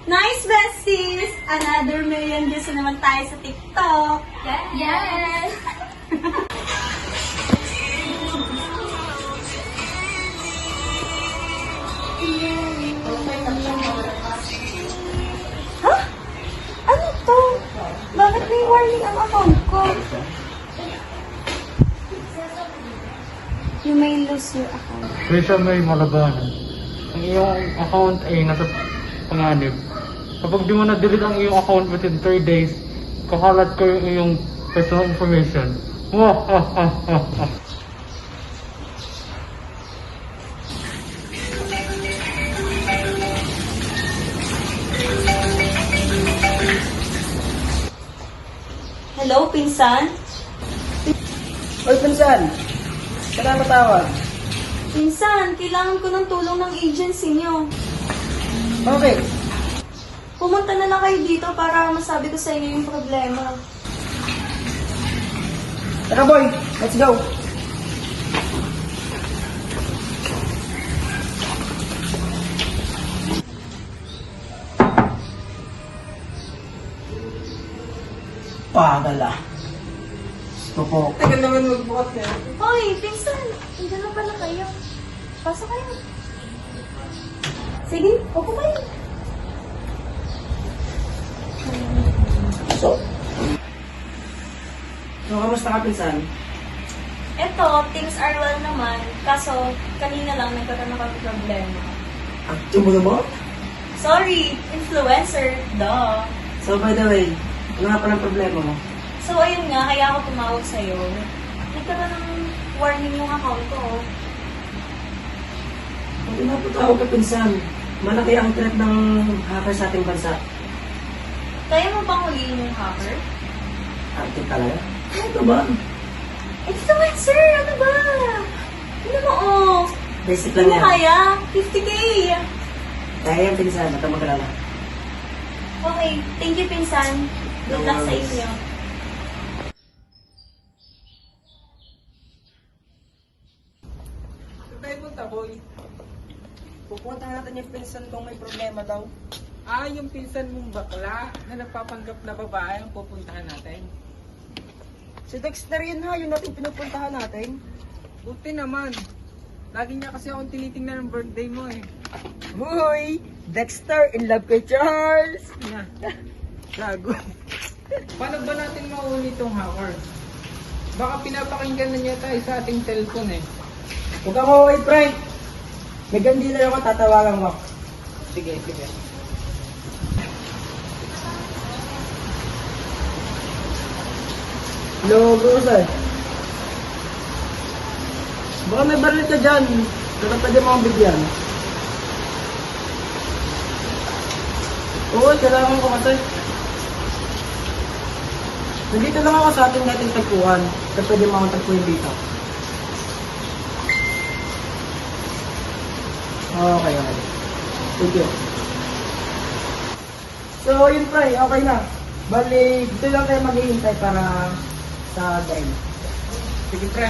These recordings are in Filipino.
Nice, besties! Another million views na naman tayo sa TikTok. Yes! Ha? Ano to? Bakit may warning ang account ko? You may lose your account. Rachel May Malabanan. Ang iyong account ay nasa panganib. Kapag di mo na-delete ang iyong account within 3 days, kakalat ko yung iyong personal information. Hello, pinsan? Oy, pinsan! Kailangan matawag. Pinsan, kailangan ko ng tulong ng agency niyo. Okay. Pumunta na lang kayo dito para masabi ko sa inyo yung problema. Tara boy, let's go! Pagala. Gusto po. Tagal naman magbukas eh. Hoy, pinsan! Nandiyan na pala kayo. Pasok kayo. Sige, upo kayo. So, kamusta ka, pinsan? Eto, things are well naman. Kaso, kanina lang nagkaroon ako ng problema. Active mo na mo? Sorry, influencer. Duh. So, by the way, ano nga palang problema mo? So, ayun nga, kaya ako tumawag sa'yo. Nagkaroon ng warning yung account ko. Hindi na po tawag ka, pinsan. Malaki ang threat ng hacker sa ating bansa. Kaya mo bang huliin yung hacker? Active talaga? Ano ba? Influencer! Ano ba? Ano mo, oh? Basic Hindi lang mo yan. kaya? 50K! Kaya yan, pinsan. Huwag kang mag-alala. Okay, thank you, pinsan. Good luck sa inyo. Saan tayo punta, boy? Pupunta natin yung pinsan kung may problema daw. Ah, yung pinsan mong bakla na nagpapanggap na babae ang pupuntahan natin. Si Dexter yun ha, yung natin pinupuntahan natin. Buti naman. Lagi niya kasi akong tinitingnan ng birthday mo eh. Hoy! Dexter in love kay Charles! Na, lago. Paano ba natin mahuli itong hacker? Baka pinapakinggan na niya tayo sa ating cellphone eh. Huwag kang mawawait, Frank! May gandila ako, tatawagan mo. Sige, sige. Hello, Grocer. Baka may baril ka dyan. Baka pwede mo akong bigyan. Oo, kailangan ko kasi. Nandito lang ako sa ating nating tagpuan. Kaya pwede mo akong tagpuin dito. Okay, okay. Thank you. So, yun pa okay na. Bali, dito lang tayo maghihintay para sa game. Sige, pre.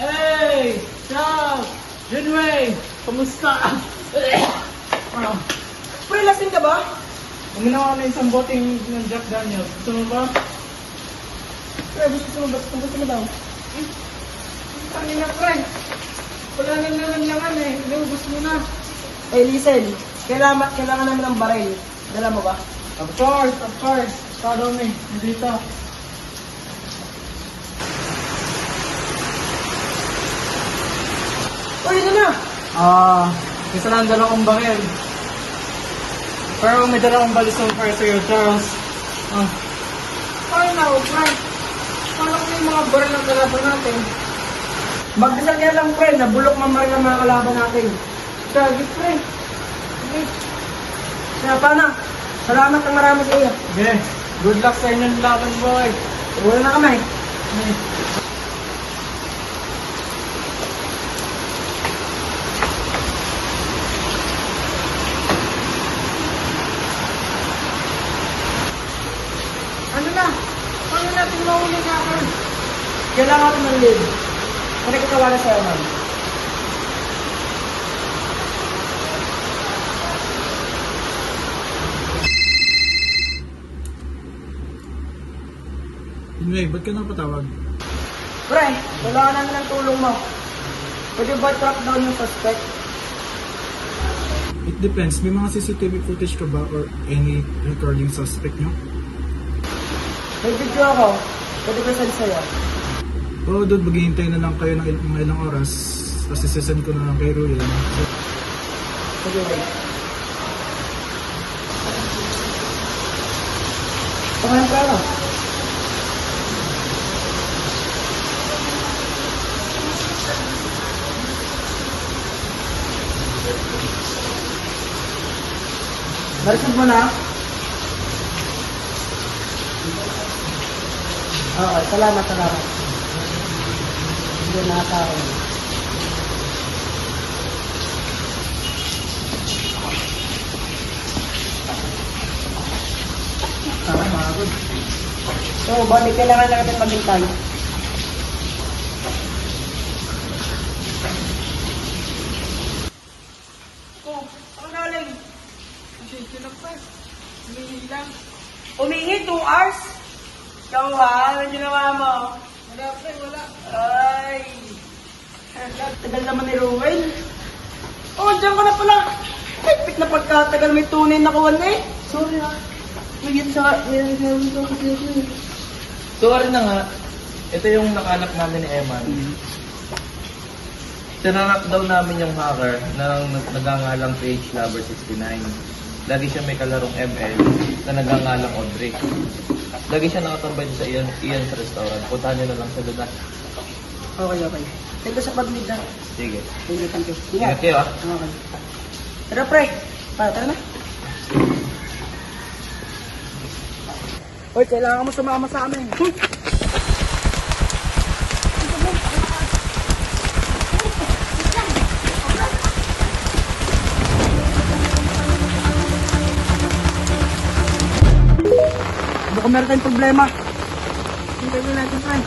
Hey! Charles! Junway! Kamusta? Pre, lasing ka ba? Uminawa na isang boteng ng Jack Daniels. Gusto mo ba? Pre, gusto mo ba? Gusto mo daw? Kanina, pre. Wala nang nalanlangan eh. Naubos mo na. Eh, listen. Kailangan namin ng baril. Dala mo ba? Of course, of course. Follow me. Dito. Uy, ito na! Isa lang dala kong bakil. Pero may dala kong balisong para sa'yo, Charles. Ay, now, Frank. Paano kung yung mga baril ng kalaban natin? Magdasal ka lang, pre. Nabulok mamaril ang mga kalaban natin. Gagi, pre. Kaya paano? Salamat ng marami sa iyo. Okay. Good luck sa inyong laban, boy. Wala na kami. natin mahuli na ako. Kailangan natin ng lead. Kaya katawanan sa'yo, ma'am. Anyway, ba't ka napatawag? Pre, kailangan namin ng tulong mo. Pwede ba track down yung suspect? It depends. May mga CCTV footage ka ba or any recording suspect nyo? May video ako. Pwede ba send sa'yo? Oo, dude, maghihintay na lang kayo ng mga ilang oras. Tapos isasend ko na lang kay Ruel. Sige, wait. Pangalan ka lang. Narisod mo na? Okay, salamat. Hindi na sa akin. Magod. So, bali, kailangan lang natin maghintay. Oh, ang galing. Pasensya na pa. Humingi lang. Umingi 2 hours? Ikaw ha, ano ginawa mo? Wala pre, wala. Ay, tagal naman ni Ruel. Oh, dyan ka na pala. Ay, pit na pagkatagal may tunay na kuwan eh. Sorry ha. Mayroon ko kasi ako eh. Sorry na nga, ito yung nakanak namin ni Eman. Tinanak daw namin yung hacker na nagangalang PH Lover 69. Lagi siya may kalarong ML na nagangalang Audrey. Lagi siya nakatambay sa Ian's restaurant. Puntahan niyo na lang sa lugar. Okay. Thank you sa pag-lead ha. Sige. Thank you. Ingat kayo ah. Okay. Tara pre, tara na. Hoy, kailangan mo sumama sa amin. Baka meron tayong problema. Hintayin natin, Frank.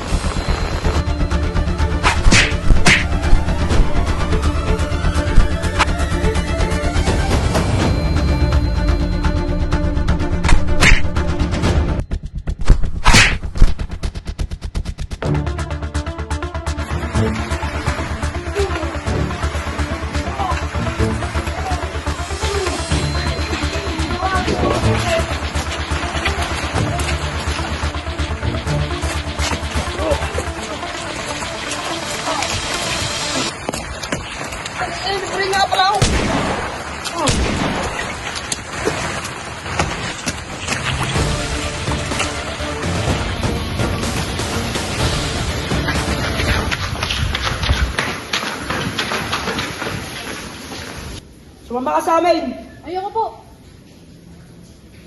Sumama ka sa amin! Ayoko po.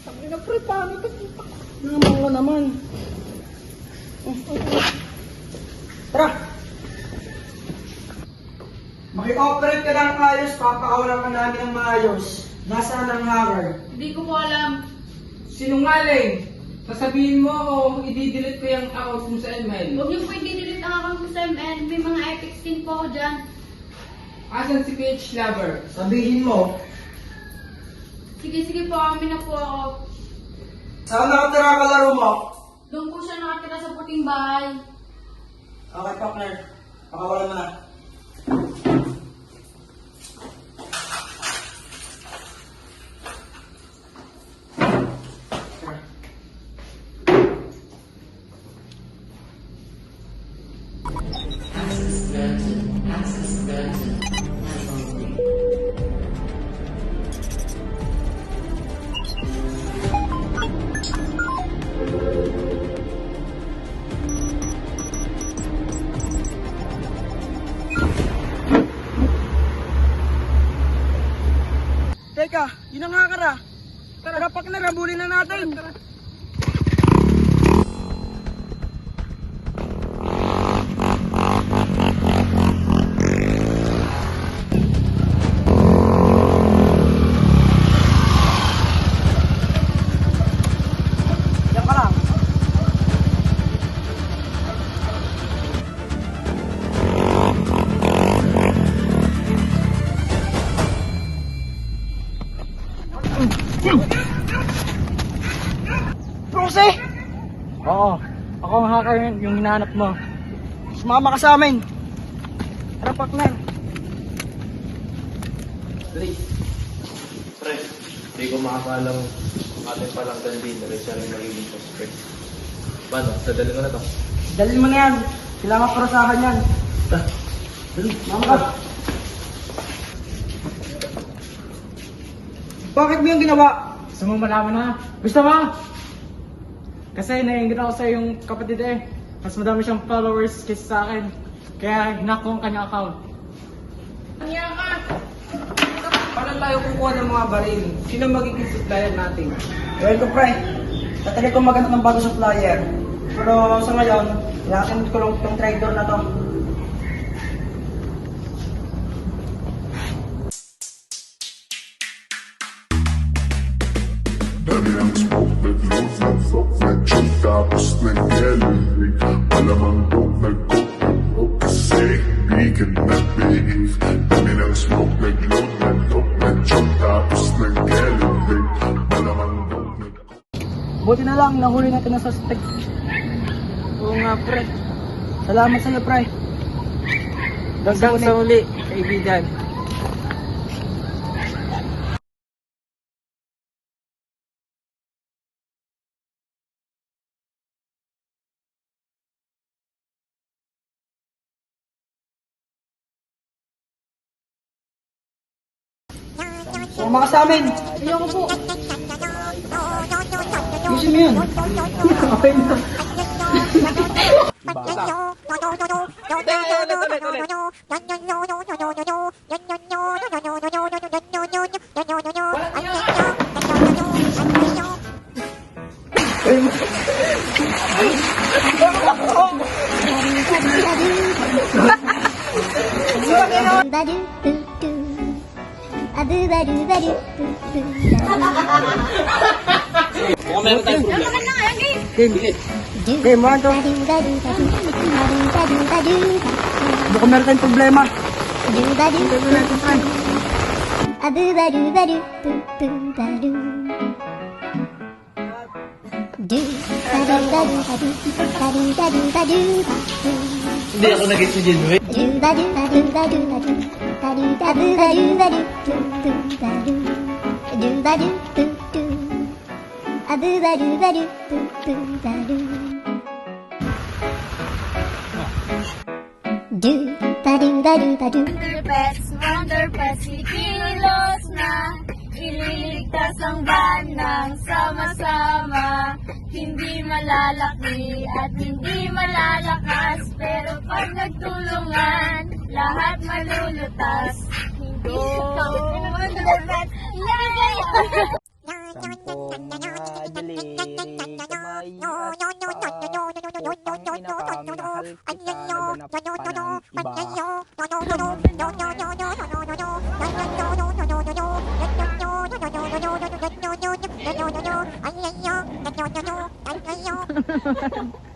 Sabi na pre, paano ito? Naman ka naman. Tara! Maki-operate ka ng ayos, papakawalan ka namin ng maayos. Nasaan ang hacker? Hindi ko po alam. Sinungaling! Sasabihin mo o i-delete ko yung account mo sa email. Huwag niyo po i-delete ang account ko sa ML. May mga epics din po ako dyan. Asan si PH Lover? Sabihin mo, Sige po, amin na po ako. saan nakatira ang kalaro mo? Doon po siya nakatira sa puting bahay. Okay, partner. Pakawalan mo na. Teka, yun ang hacker ah. Tara, partner, habulin na natin. Yan ka lang. Tsaka yung hinahanap mo. Sumama ka sa amin. Tara, partner. Dali. Pre, hindi ko makakalang ating palang din na rin siya rin magiging suspect. Paano? Dadali ko na to. Dalhin mo na yan. Kailangan parasahan yan. Dali. Mama ka. Bakit mo yung ginawa? Gusto mo malaman na? Gusto mo? Kasi naiingit ako sa yung kapatid eh. Mas madami siyang followers kaysa sa akin. Kaya hinak ko ang kanyang account. Paano tayo kukuha ng mga baril? Sino magiging supplier natin? Gawin ko, pre. Tatali ko maghanap ng bago supplier. Pero sa ngayon, kailangan ko lang itong trader na to. Dami ng smoke, nag-load, nag-fuck, nag-choke, tapos nag-yellow. Malamang dope, nag-coke, kasi vegan na beef. Dami ng smoke, nag-load, nag-fuck, nag-choke, tapos nag-yellow. Malamang dope, nag-coke. Buti na lang, nahuli natin ang suspect. Oo nga, pre. Salamat sa'yo, pre. Hanggang sa uli, kaibigan. Sumama ka sa amin. Ayoko po. Ayusin mo yun. Okay na. Okay, mo ito. Baka meron tayong problema. Hindi ako nag-get si Jinwei. Wonder Pets, kikilos na. Ililigtas ang banang sama-sama. Hindi malalaki at hindi malalakas, pero pag nagtulungan, lahat malulutas. Hindi ito Wonder Pets. Ay,